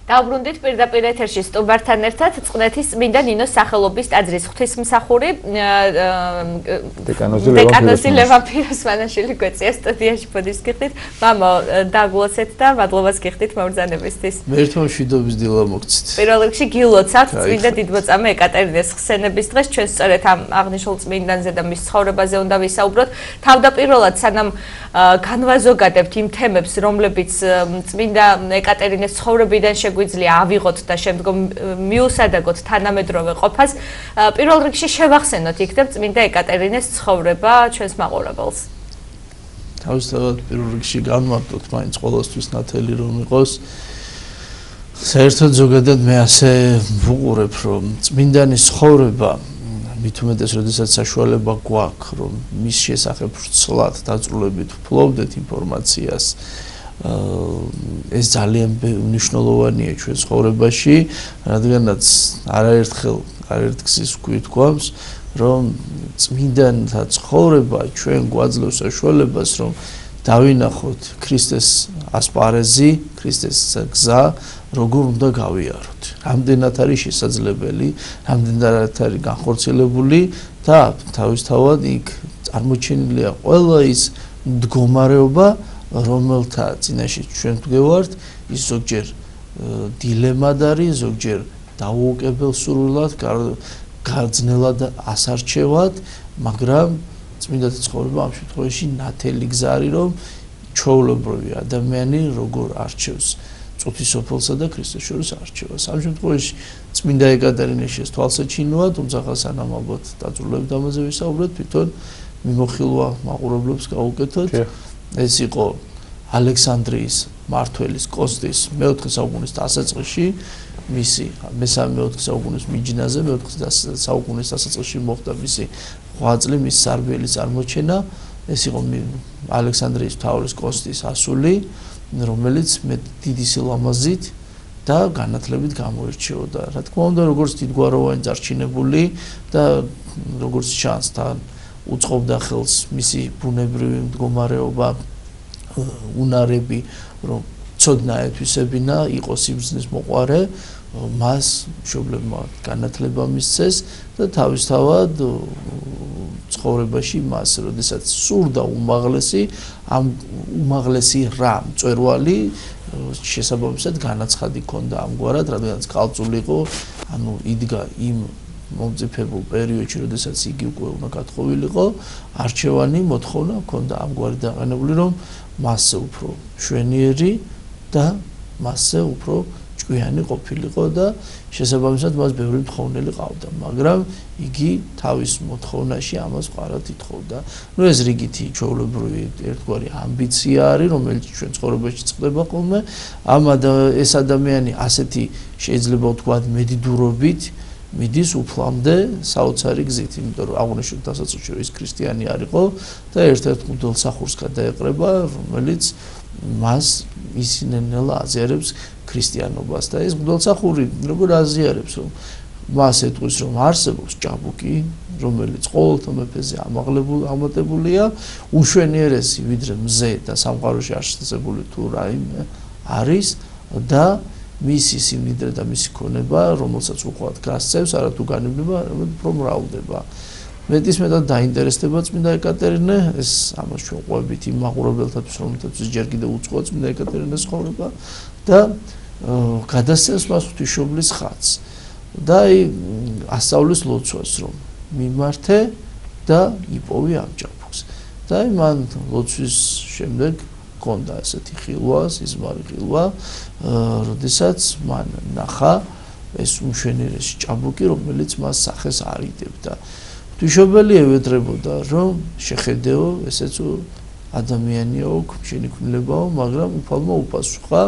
დავბრუნდით პირდაპირ ეთერში სტუმართან ერთად წყნეთის წმინდა ნინოს სახელობის ტაძრის ღვთისმსახური დეკანოზი ლევან პიროსმანაშვილი გვეწია სტუდიაში მოდის გიხდით მამო დაგლოცეთ და მადლობას გიხდით მობრძანებისთვის მე ერთმა მშვიდობის დილა მოგცით პირველ რიგში გილოცავთ წმინდა დიდმოწამე ეკატერინეს ხსენების დღეს ჩვენ სწორედ ამ აღნიშნულ წმინდანზე და მის ცხოვრებაზე უნდა ვისაუბროთ თავდაპირველად სანამ განვაზოგადებთ იმ თემებს რომლებიც წმინდა ეკატერინეს ცხოვრებიდან გვიძლია ავიღოთ და შემდგომ მიუსადაგოთ თანამედროვე ყოფას. პირველ რიგში შევახსენოთ იქნებ წმინდა ეკატერინეს ცხოვრება ჩვენს მაყურებელს. თავისთავად პირველ რიგში განმარტოთ მაინც ყოველთვის ნათელი რომ იყოს. საერთოდ ზოგადად მე ასე ვუყურებ რომ წმინდანის ცხოვრება მით უმეტეს როდესაც საშუალება გვაქვს რომ მის შესახებ ვრცლად დაწვრილებით ვფლობდეთ ინფორმაციას ეს ძალიან მნიშვნელოვანია ჩვენ ცხოვრებაში, რადგანაც არაერთხელ გზის ვქვით გვამს, რომ წმინდანთა ცხოვრება ჩვენ გვაძლევს საშუალებას, რომ დავინახოთ ქრისტეს ასპარეზი, ქრისტეს გზა, როგორ უნდა გავიაროთ. რამდენად არის შესაძლებელი, რამდენად არის განხორციელებული და თავისთავად იქ წარმოჩენილია ყველა ის მდგომარეობა რომელთა წინაშე ჩვენ ვდგევართ, ის ზოგჯერ დილემად არის, ზოგჯერ დაუოკებელ სურვილად, გარძნელად ასარჩევად, მაგრამ წმინდათა ცხოვრება ამ შემთხვევაში ნათელი გზა არის, რომ ჩვეულებრივი ადამიანი როგორ არჩევს წუთისოფელსა და ქრისტეს შორის არჩევას. ამ შემთხვევაში წმინდა ეკატერინეს თვალსაჩინოა, თუმცა სანამ ალბათ დაწვრილებთ ამაზე ვისაუბრეთ, თვითონ მიმოხილვა მაყურებლებს გავუკეთოთ. ეს იყო ალექსანდრიის მმართველის კოსტის მეოთხე საუკუნის დასაწყისში მისი მესამე-მეოთხე საუკუნის მიჯნაზე მეოთხე საუკუნის დასაწყისში მოხდა მისი ღვაწლი მის სარბიელი წარმოჩენა ეს იყო ალექსანდრიის მთავრის კოსტის ასული რომელიც მე დიდი სილამაზით და განათლებით გამოირჩეოდა რა თქმა უნდა როგორც დიდგვაროვანი წარჩინებული და როგორც ჩანს თან უწყობდა ხელს მისი ბუნებრივი მდგომარეობა უნარები რომ ცოდნა ეთვისებინა იყო სიბრძნის მოყვარე მას მშობლებმა განათლება მისცეს და თავისთავად ცხოვრებაში მას როდესაც სურდა ამ უმაღლესი რა მწვერვალი შესაბამისად განაცხადი ჰქონდა ამგვარად რადგანაც ქალწული იყო ანუ იდგა იმ მომწიფებულ პერიოდში, როდესაც იგი უკვე უნდა გათხოვილიყო, არჩევანი მოთხოვნა ჰქონდა ამგვარი დაყენებული, რომ მასზე უფრო შვენიერი და მასზე უფრო ჭკვიანი ყოფილიყო და შესაბამისად მას ბევრი მთხოვნელი ყავდა, მაგრამ იგი თავის მოთხოვნაში ამას ვყარად ითხოვდა. ნუ ეს რიგითი ჩვეულებრივი ერთგვარი ამბიცია არის, რომელიც ჩვენ ცხოვრებაში წყდება ხოლმე, ეს ადამიანი ასეთი შეიძლება ვთქვათ მედიდურობით მიდის უფლამდე საოცარი გზით, იმიტომ რომ აღნიშნულ დასაწყისში ის ქრისტიანი არისო და ერთ-ერთ მღვდელსახურს გადაეყრება, რომელიც მას ისინენელა აზიარებს ქრისტიანობას და ეს მღვდელსახური როგორ აზიარებს, რომ მას ეტყვის, რომ არსებობს ჭაბუკი, რომელიც ყოველთა მეფეზე ამატებულია, უშვენიერესი ვიდრე მზე და სამყაროში არსებული თუ რაიმე არის და მისი სიმდიდრე და მისი ქონება, რომელსაც უხვად გასცემს, არათუ განიბნება, უფრო მრავლდება. მეტისმეტად დაინტერესდება წმინდა ეკატერინე, ეს ამას ჩვენ ყვებით იმ მაყურებელთათვის, რომელთაც ჯერ კიდევ უწყოა წმინდა ეკატერინეს ცხოვრება და გადასცემს მას ღვთისმშობლის ხატს. და ასწავლის ლოცვას, რომ მიმართე და იპოვე ამ ჭაბუკს. და მან ლოცვის შემდეგ ჰქონდა ასეთი ხილვა, სიზმარი ხილვა, როდესაც მან ნახა ეს უმშვენიერესი ჭაბუკი, რომელიც მას სახეს არიდებდა. ღვთისმშობელი ევედრებოდა, რომ შეხედეო, ესეც ადამიანიაო, შენი ქმნილებაო, მაგრამ უფალმა უპასუხა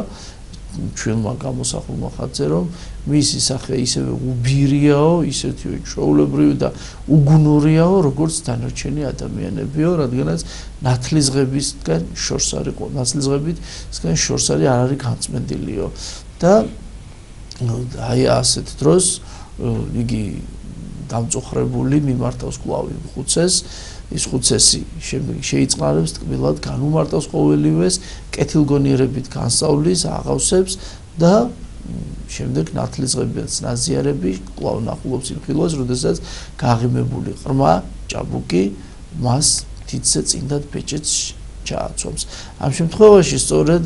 ჩვენმა გამოსახულმა ხატზე, რომ მისი სახე ისევე უბირიაო, ისეთივე ჩვეულებრივი და უგუნურიაო, როგორც დანარჩენი ადამიანებიო, რადგანაც ნათლისღებისგან შორს არის, ნათლისღებისგან შორს არ არის განწმენდილიო. და აი ასეთ დროს იგი დამწუხრებული მიმართავს კვლავ ხუცეს, ის ხუცესი შეიწყნარებს ტკბილად განუმარტავს ყოველივეს, კეთილგონიერებით განსწავლის, აღავსებს და შემდეგ ნათლისღებიაც ნაზიარები კვლავ ნახულობს იმ ხილვას, როდესაც გაღიმებული ყრმა ჭაბუკი მას თითზე წინდად ბეჭედს ჩააცვამს. ამ შემთხვევაში სწორედ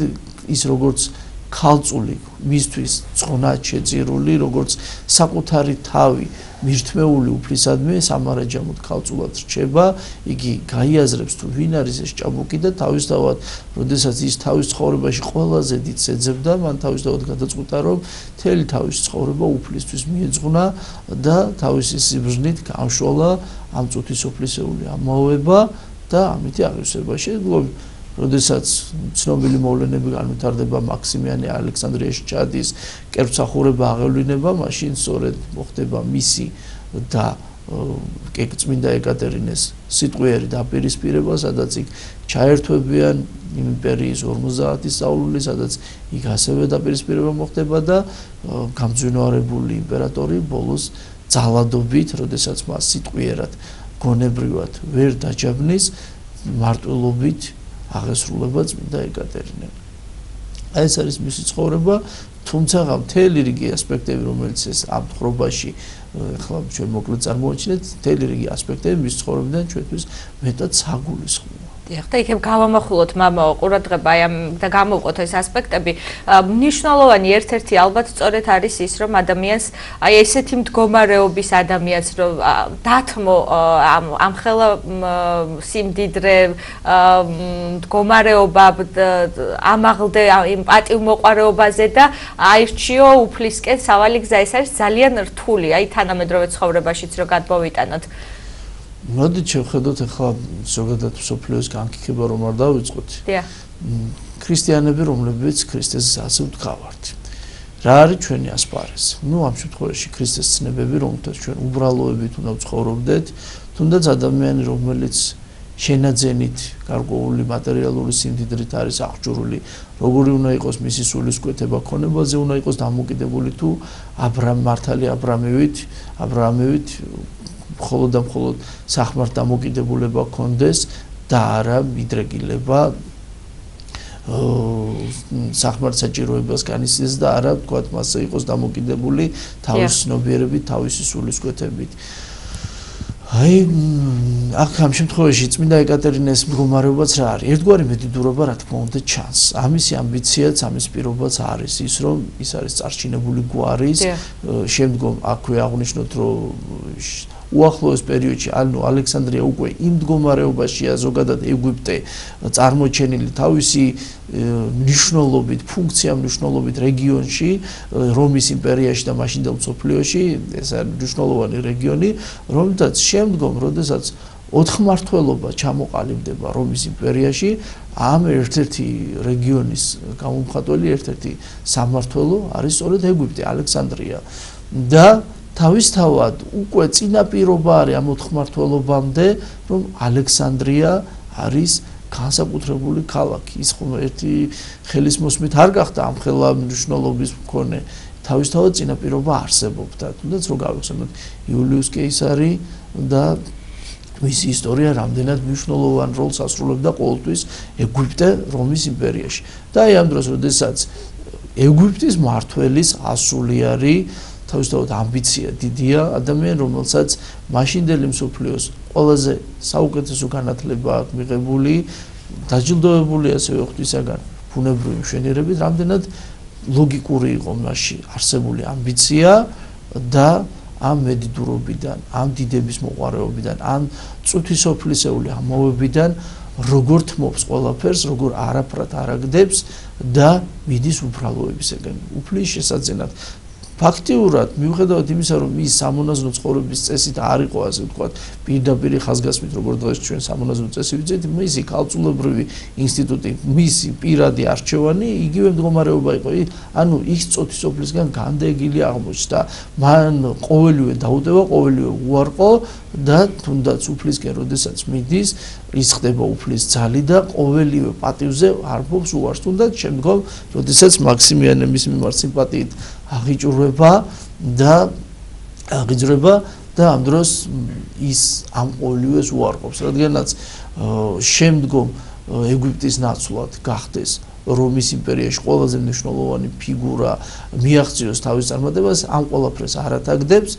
ის როგორც ქალწული მისთვის ცხონად შეწირული, როგორც საკუთარი თავი მირთმეული უფლისადმი სამარაჯამოდ ქალწულად რჩება, იგი გაიაზრებს თუ ვინ არის ეს ჭაბუკი და თავისთავად, როდესაც ის თავის ცხოვრებაში ყველაზე დიდს ეძებდა, მან თავისთავად გადაწყვიტა, რომ მთელი თავის ცხოვრება უფლისთვის მიეძღვნა და თავისი სიბრძნით გამშვალა ამ წუთისოფლისეული ამოავება და ამითი აღიარება შეეძლო. როდესაც ცნობილი მოვლენები განვითარდება მაქსიმიანე ალექსანდრიაში ჩადის, კერძახურება აღევლინება, მაშინ სწორედ მოხდება მისი და წმინდა ეკატერინეს სიტყვიერი დაპირისპირება, სადაც იქ ჩაერთვებიან იმპერიის 50 საულული, სადაც იქ ასევე დაპირისპირება მოხდება და გამძვინვარებული იმპერატორი ბოლოს ძალადობით, როდესაც მას სიტყვიერად გონებრივად ვერ დაჯაბნის, მარტვილობით აღესრულება წმინდა ეკატერინე. ეს არის მისი ცხოვრება, თუმცა მთელი რიგი ასპექტები, რომელიც ეს ამ თხრობაში ახლა ჩვენ მოკლედ წარმოვაჩინეთ, მთელი რიგი ასპექტები მის ცხოვრებიდან ჩვენთვის მეტად საგულისხმოა. და იქ გავამახვილოთ მამაო ყურადღება აი ამ და გამოვყოთ ეს ასპექტები. მნიშვნელოვანი ერთ-ერთი ალბათ სწორედ არის ის, რომ ადამიანს აი ესეთი მდგომარეობის ადამიანს რომ დათმო ამ ხელა სიმდიდრე მდგომარეობა ამაღლდე იმ პატივმოყვარეობაზე და აირჩიო უფლისკენ სავალი გზა. ეს არის ძალიან რთული, აი თანამედროვე ცხოვრებაშიც რო გადმოვიტანოთ. მოდით შევხედოთ ახლა ზოგადად მსოფლიოს განკითხება რომ არ დავიწყოთ. ქრისტიანები, რომლებიც ქრისტეს გზაზე ვდგავართ. რა არის ჩვენი ასპარეზი? ამ შემთხვევაში ქრისტეს ცნებები, რომელთაც ჩვენ უბრალოებით უნდა ვცხოვრობდეთ, თუნდაც ადამიანი, რომელიც შენაძენით, გარკვეული მატერიალური სიმდიდრით არის აღჭურვილი, როგორი უნდა იყოს მისი სულისკვეთება ქონებაზე, უნდა იყოს დამოკიდებული თუ მართალი აბრაამივით მხოლოდ და მხოლოდ სახმართ დამოკიდებულება კონდეს და არა მიდრეკილება სახმართ საჭიროებას განიცდის და არა თქვათ მასზე იყოს დამოკიდებული თავის ცნობიერებით, თავისი სულისკვეთებით. აი აქ ამ შემთხვევაში წმინდა ეკატერინეს მდგომარეობაც რა არის? ერთგვარი მედიდურობა რა თქმა უნდა ჩანს. ამისი ამბიციაც, ამის პირობაც არის ის, რომ ის არის წარჩინებული გვარის, შემდგომ აქვე აღნიშნოთ, რომ უახლოეს პერიოდში, ანუ ალექსანდრია უკვე იმ მდგომარეობაშია ზოგადად ეგვიპტე წარმოჩენილი თავისი მნიშვნელობით, ფუნქცია მნიშვნელობით რეგიონში, რომის იმპერიაში და მაშინდელ მსოფლიოში, ეს არის მნიშვნელოვანი რეგიონი, რომელთაც შემდგომ, როდესაც ოთხმართველობა ჩამოყალიბდება რომის იმპერიაში, ამ ერთ-ერთი რეგიონის გამომხატველი, ერთ-ერთი სამმართველო არის სწორედ ეგვიპტე, ალექსანდრია და თავისთავად უკვე წინაპირობა არის ამ ოთხმართველობამდე, რომ ალექსანდრია არის განსაკუთრებული ქალაქი. ის ხომ ერთი ხელისმოსმით არ გახდა ამ ხელა მნიშვნელობის მქონე. თავისთავად წინაპირობა არსებობდა. თუნდაც რო გავიხსენოთ იულიუს კეისარი და მისი ისტორია რამდენად მნიშვნელოვან როლს ასრულებდა ყოველთვის ეგვიპტე რომის იმპერიაში. და აი ამ დროს, როდესაც ეგვიპტის მმართველის ასულიანი თავისთავად ამბიცია დიდია, ადამიანი, რომელსაც მაშინდელი მსოფლიოს ყველაზე საუკეთესო განათლება აქვს მიღებული, დაჯილდოებული ასევე ღვთისაგან ბუნებრივი მშვენიერებით, რამდენად ლოგიკური იყო მასში არსებული ამბიცია და ამ მედიდურობიდან, ამ დიდების მოყვარეობიდან, ამ წუთისოფლისეული ამოვებიდან როგორ თმობს ყველაფერს, როგორ არაფრად არაგდებს და მიდის უბრალოებისაკენ, უფლის შესაძენად. ფაქტიურად მიუხედავად იმისა, რომ ის სამონაზვნო ცხოვრების წესით არ იყო, ასე ვთქვათ, პირდაპირ ხაზგასმით, როგორც დღეს ჩვენ სამონაზვნო წესი ვიცით, მისი ქალწულებრივი ინსტიტუტი, მისი პირადი არჩევანი იგივე მდგომარეობა იყო. ანუ ის წუთისოფლისგან განდეგილი აღმოჩნდა. მან ყოველივე დაუტევა, ყოველივე უარყო და თუნდაც უფლისკენ, როდესაც მიდის, ის ხდება უფლის ძალი და ყოველივე პატივზე არბობს უარს. თუნდაც შემდგომ, როდესაც მაქსიმიანე მის მიმართ სიმპათიით აღიჭურება და ამ დროს ის ამ ყოველივეს უარყოფს, რადგანაც შემდგომ ეგვიპტის ნაცვლად გახდეს რომის იმპერიაში ყველაზე მნიშვნელოვანი ფიგურა მიაღწიოს თავის წარმატებას, ამ ყველაფერს არ ათაგდებს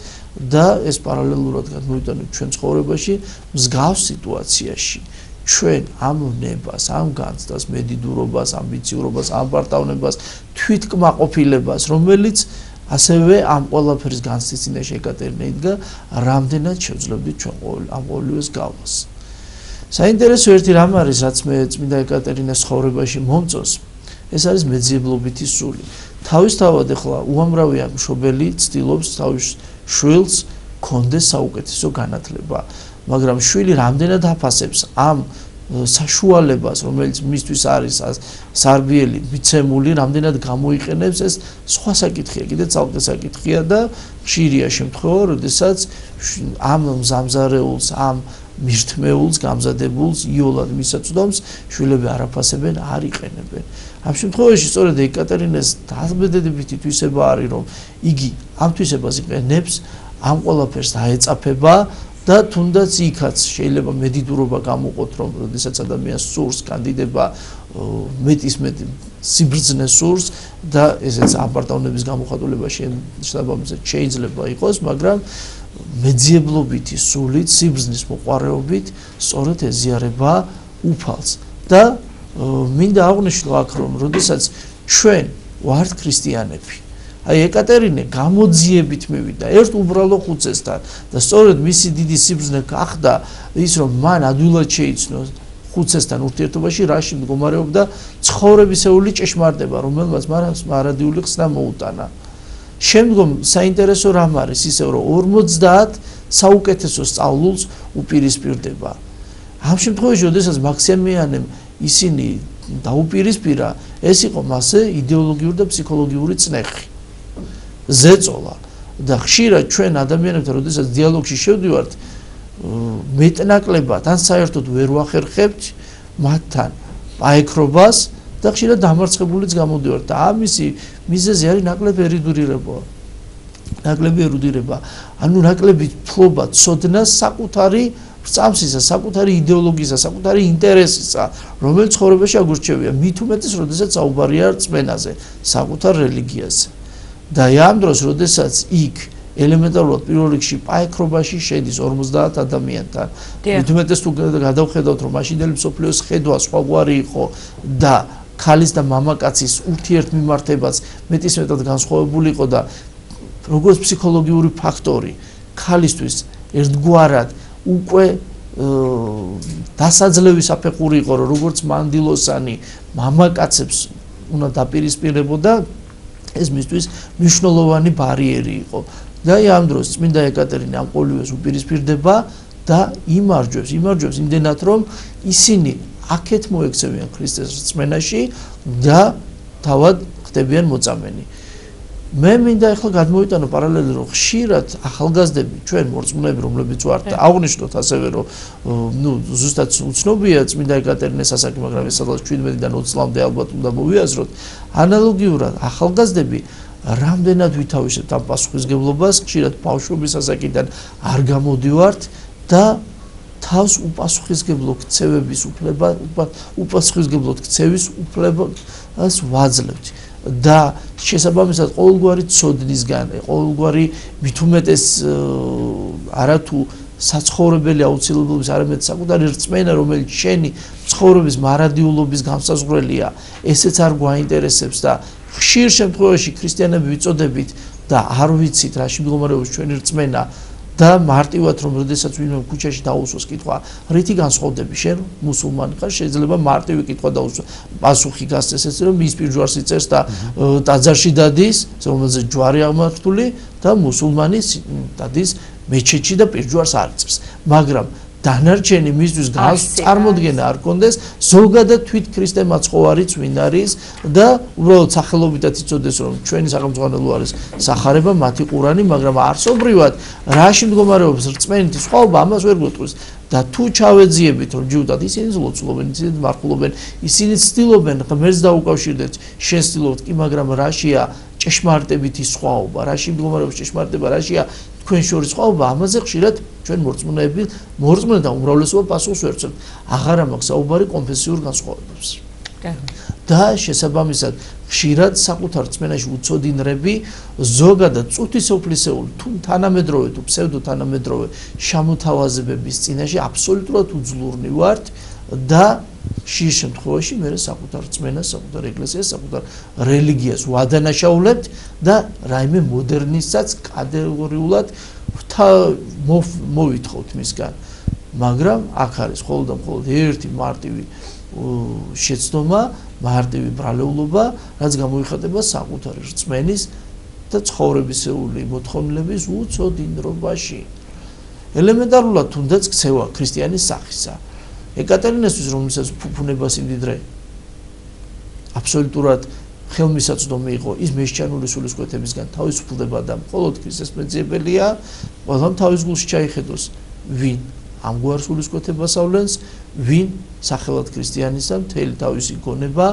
და ეს პარალელურად გადმოვიტანოთ ჩვენ ცხოვრებაში მსგავს სიტუაციაში. ჩვენ ამ ნებას, ამ განცდას, მედიდურობას, ამბიციურობას, ამპარტავნებას, თვითკმაყოფილებას, რომელიც ასევე ამ ყველაფრის განცდის წინაშე ეკატერინე იდგა, რამდენად შევძლებდით ჩვენ ამ ყოველივეს გავლას. საინტერესო ერთი რამ არის, რაც მე წმინდა ეკატერინეს ცხოვრებაში მომწონს, ეს არის მეძიებლობითი სული. თავისთავად ახლა უამრავი მშობელი ცდილობს თავის შვილს კონდეს საუკეთესო განათლება, მაგრამ შვილი რამდენად აფასებს ამ საშუალებას, რომელიც მისთვის არის სარბიელი, მიცემული, რამდენად გამოიყენებს, ეს სხვა საკითხია, კიდე ცალკე საკითხია და ხშირია შემთხვევა, როდესაც ამ მზამზარეულს, ამ მირთმეულს, გამზადებულს იოლად მისაწვდომს შვილები არ აფასებენ, არ იყენებენ. ამ შემთხვევაში სწორედ ეკატერინეს დაბედებითი თვისება არის, რომ იგი ამ თვისებას იყენებს, ამ ყველაფერს დაეწაფება და თუნდაც იქაც შეიძლება მედიდურობა გამოყოთ, რომ როდესაც ადამიანს სურს კანდიდება მეტის მეტი სიბრძნე სურს და ესეც აპარტავნების გამოხატულება შეიძლება იყოს, მაგრამ მეძიებლობითი სულით, სიბრძნის მოყვარეობით სწორედ ეზიარება უფალს და მინდა აღვნიშნო აქ, რომ როდესაც ჩვენ ვართ ქრისტიანები, აი ეკატერინე გამოძიებით მივიდა ერთ უბრალო ხუცესთან და სწორედ მისი დიდი სიბრძნე გახდა ის, რომ მან ადვილად შეიცნო ხუცესთან ურთიერთობაში რაში მდგომარეობდა ცხოვრებისეული ჭეშმარიტება, რომელმაც მარადიული ხსნა მოუტანა. შემდგომ საინტერესო რამ არის ისევ, რომ 50 საუკეთესო სწავლულს უპირისპირდება. ამ შემთხვევაში, როდესაც მაქსიმიანემ ისინი დაუპირისპირა, ეს იყო მასზე იდეოლოგიური და ფსიქოლოგიური წნეხი. ზეწოლა და ხშირად ჩვენ ადამიანებთან, როდესაც დიალოგში შევდივართ, მეტნაკლებად ან საერთოდ ვერ ვახერხებთ მათთან აიქრობას და ხშირად დამარცხებულიც გამოდივართ და ამისი მიზეზი არის ნაკლები ერუდირება, ანუ ნაკლები თლობა ცოდნას საკუთარი წამსისა, საკუთარი იდეოლოგიისა, საკუთარი ინტერესისა, რომელიც ცხოვრებაში აგურჩევია, მით უმეტეს, როდესაც საუბარია რწმენაზე, საკუთარ რელიგიაზე. და ამ დროს, როდესაც იქ ელემენტარულად პირველ რიგში პაექრობაში შედის 50 ადამიანთან, მით უმეტეს თუ გადავხედავთ, რომ მაშინდელი მსოფლიოს ხედვა სხვაგვარი იყო და ქალის და მამაკაცის ურთიერთმიმართებაც მეტისმეტად განსხვავებული იყო და როგორც ფსიქოლოგიური ფაქტორი ქალისთვის ერთგვარად უკვე დასაძლევი საფეხური იყო, რომ როგორც მანდილოსანი მამაკაცებს უნდა დაპირისპირებოდა, ეს მისთვის მნიშვნელოვანი ბარიერი იყო. და ამ დროს წმინდა ეკატერინე ამ ყოველივეს უპირისპირდება და იმარჯვებს იმდენად, რომ ისინი აქეთ მოექცევიან ქრისტეს რწმენაში და თავად ხდებიან მოწამენი. მე მინდა ახლა გადმოვიტანო პარალელი, რომ ხშირად ახალგაზრდები, ჩვენ მორწმუნეები, რომლებიც ვართ და აღვნიშნოთ ასევე, რომ ზუსტად უცნობია წმინდა ეკატერინეს ასაკი, მაგრამ ეს სადღაც 17-დან 20 წლამდე ალბათ უნდა მოვიაზროთ. ანალოგიურად ახალგაზრდები რამდენად ვითავისებთ ამ პასუხისმგებლობას, ხშირად ბავშვობის ასაკიდან არ გამოდივართ და თავს უპასუხისმგებლო ქცევების უპასუხისმგებლოდ ქცევის უფლებას ვაძლევთ. და შესაბამისად ყოველგვარი ცოდნისგან, ყოველგვარი მით უმეტეს არათუ საცხოვრებელი აუცილებლობის, არამედ საკუთარი რწმენა, რომელიც შენი ცხოვრების მარადიულობის განსაზღვრელია, ესეც არ გვაინტერესებს და ხშირ შემთხვევაში ქრისტიანები ვიწოდებით და არ ვიცით რაში მდგომარეობს ჩვენი რწმენა და მარტივად რომ როდესაც ვინმე ქუჩაში დაუსვოს კითხვა, რითი განსხვავდები შენ მუსულმანი ხარ, შეიძლება მარტივი კითხვა დაუსვას, პასუხი გასცეს ეს, რომ ის პირჯვარს იწერს და ტაძარში დადის, რომელზეც ჯვარი აღმართული და მუსულმანი დადის მეჩეთში და პირჯვარს არ იწევს. მაგრამ დანარჩენი მისთვის წარმოდგენა არ კონდეს, ზოგადად თვით ქრისტე მაცხოვარიც ვინ არის და უბრალოდ სახელობითაც იცოდეს, რომ ჩვენი სახელმწიფო არის სახარება, მათი ყურანი, მაგრამ არსობრივად რაში მდგომარეობს რწმენითი სხვაობა, ამას ვერ გვეტყვის. და თუ ჩავეძიებით, რომ ჯიუტად ისინი ლოცულობენ, ისინი მარხულობენ, ისინი ცდილობენ ღმერთს დაუკავშირდეთ, შენ ცდილობთ კი, მაგრამ რაშია ჭეშმარიტებითი სხვაობა, რაში მდგომარეობს ჭეშმარიტება, რაშია თქვენ შორის სხვაობა, ამაზე ხშირად ჩვენ მორწმუნე და უმრავლესობა პასუხს ვერ ვცემთ. აღარა მაქვს საუბარი კონფესიურ განსხვავებებს. და შესაბამისად ხშირად საკუთარ რწმენაში უცოდინრები ზოგადად წუთისოფლისეული თუ თანამედროვე თუ ფსევდოთანამედროვე შემოთავაზებების წინაშე აბსოლუტურად უძლურნი ვართ და ხშირ შემთხვევაში მე საკუთარ რწმენას, საკუთარ ეკლესიას, საკუთარ რელიგიას ვადანაშაულებთ და რაიმე მოდერნისტსაც კატეგორიულად მოვითხოვთ მისგან. მაგრამ აქ არის მხოლოდ და მხოლოდ ერთი მარტივი შეცდომა, მარტივი ბრალეულობა, რაც გამოიხატება საკუთარი რწმენის და ცხოვრებისეული მოთხოვნილების უცოდინრობაში. ელემენტარულად თუნდაც ქცევა ქრისტიანის სახისა. ეკატერინესთვის, რომელსაც ფუფუნება სიმდიდრე აბსოლუტურად ხელმისაწვდომი იყო, ის მესჩანური სულისკვეთებისგან თავისუფლდება და მხოლოდ ქრისტეს მეძიებელია, ყველამ თავის გულში ჩაიხედოს, ვინ ამგვარ სულისკვეთებას ავლენს, ვინ სახელად ქრისტიანისა მთელი თავისი გონება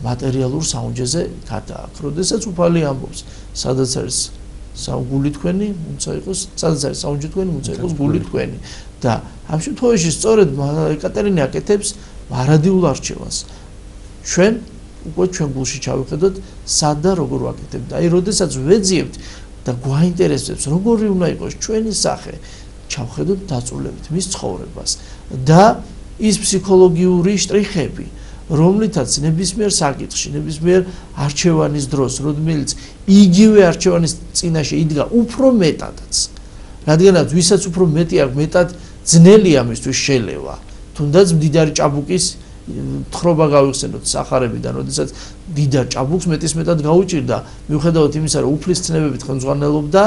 მატერიალურ საუნჯეზე გადააქვს. როდესაც უფალი ამბობს, სადაც არის გული თქვენი, უნდა იყოს, სადაც არის საუნჯე თქვენი, უნდა იყოს გული თქვენი. და ამ შემთხვევაში სწორედ ეკატერინე აკეთებს მარადიულ არჩევანს. ჩვენ უკვე ჩვენ გულში ჩავიხედოთ, სად და როგორ ვაკეთებთ. აი, როდესაც ვეძიებთ და გვაინტერესებს, როგორი უნდა იყოს ჩვენი სახე, ჩავხედოთ დაწვრილებით მის ცხოვრებას და ის ფსიქოლოგიური შტრიხები, რომლითაც ნებისმიერ საკითხში, ნებისმიერ არჩევანის დროს, რომელიც იგივე არჩევანის წინაშე იდგა უფრო მეტადაც, რადგანაც ვისაც უფრო მეტი აქვს, მეტად ძნელი ამისთვის შელევა. თუნდაც მდიდარი ჭაბუკის თხრობა გავიხსენოთ სახარებიდან, როდესაც მდიდარ ჭაბუკს მეტისმეტად გაუჭირდა, მიუხედავად იმისა, რომ უფლის ცნებებით ხელმძღვანელობდა,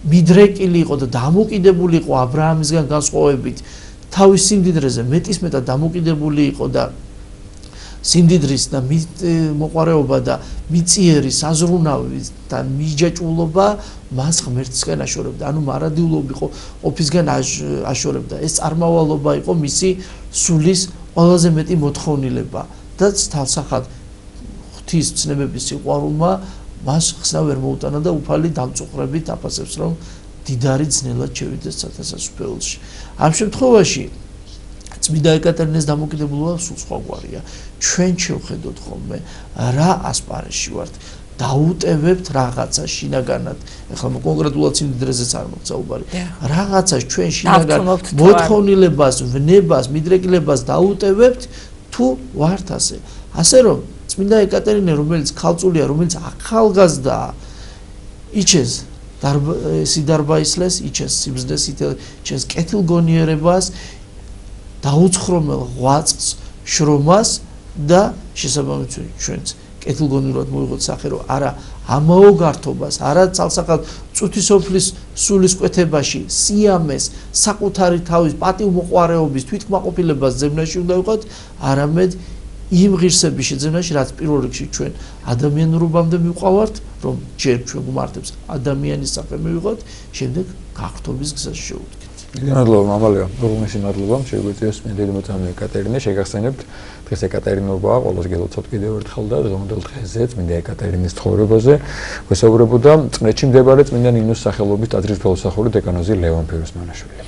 მიდრეკილი იყო და დამოკიდებული იყო აბრაამისგან განსხვავებით თავის სიმდიდრეზე მეტისმეტად დამოკიდებული იყო და სიმდიდრის და მოყვარეობა და მიწიერი საზრუნავი და მიჯაჭვულობა მას ღმერთისგან აშორებდა. ანუ მარადიულობი ყოფისგან აშორებდა. ეს წარმავალობა იყო მისი სულის ყველაზე მეტი მოთხოვნილება და თალსახად ღვთის ცნებების სიყვარულმა მას ხსნა ვერ მოუტანა და უფალი დამწუხრებით აფასებს, რომ დიდარი ძნელად შევიდეს სათასასუფეველში. ამ შემთხვევაში წმინდა ეკატერინეს დამოკიდებულება სულ სხვაგვარია. ჩვენ შევხედოთ ხოლმე რა ასპარეზში ვართ, დაუტევებთ რაღაცა შინაგანად. ეხლა კონკრეტულად სიმდიდრეზეც არ მოგწაუბარი. რაღაცა ჩვენ შინაგან მოთხოვნილებას, ვნებას, მიდრეკილებას დაუტევებთ თუ ვართ ასე. ასე რომ წმინდა ეკატერინე, რომელიც ქალწულია, რომელიც ახალგაზრდაა, იჩენს სიდარბაისლეს, იჩენს სიბზნეს, იჩენს კეთილგონიერებას, დაუცხრომელ ღვაწლს, შრომას და შესაბამისად ჩვენც კეთილგონიურად მოიღოთ სახე, რომ არა ამაო გართობას, არა ცალსახად წუთისოფლის სულისკვეთებაში, სიამეს, საკუთარი თავის პატივმოყვარეობის, თვითკმაყოფილებას ძებნაში უნდა ვიყოთ, არამედ იმ ღირსების შეძენაში, რაც პირველ რიგში ჩვენ ადამიანურობამდე მივყავართ, რომ ჯერ ჩვენ გვმართებს ადამიანის სახე მივიღოთ, შემდეგ გაღრთობის გზას შევუდგეთ. მადლობა მამალია, უღრმესი მადლობა, შეგვიძლია მედელი მოწამე ეკატერინე, შეგახსენებთ დღეს ეკატერინობა ყოველს გელოცავთ კიდევ ერთხელ და დღევანდელ დღეზე წმინდა ეკატერინეს ცხოვრებაზე ვესაუბრებოდა წნეთში მდებარე წმინდა ნინოს სახელობის ტაძრის ხელოსახური დეკანოზი ლევან ფიროსმანაშვილი.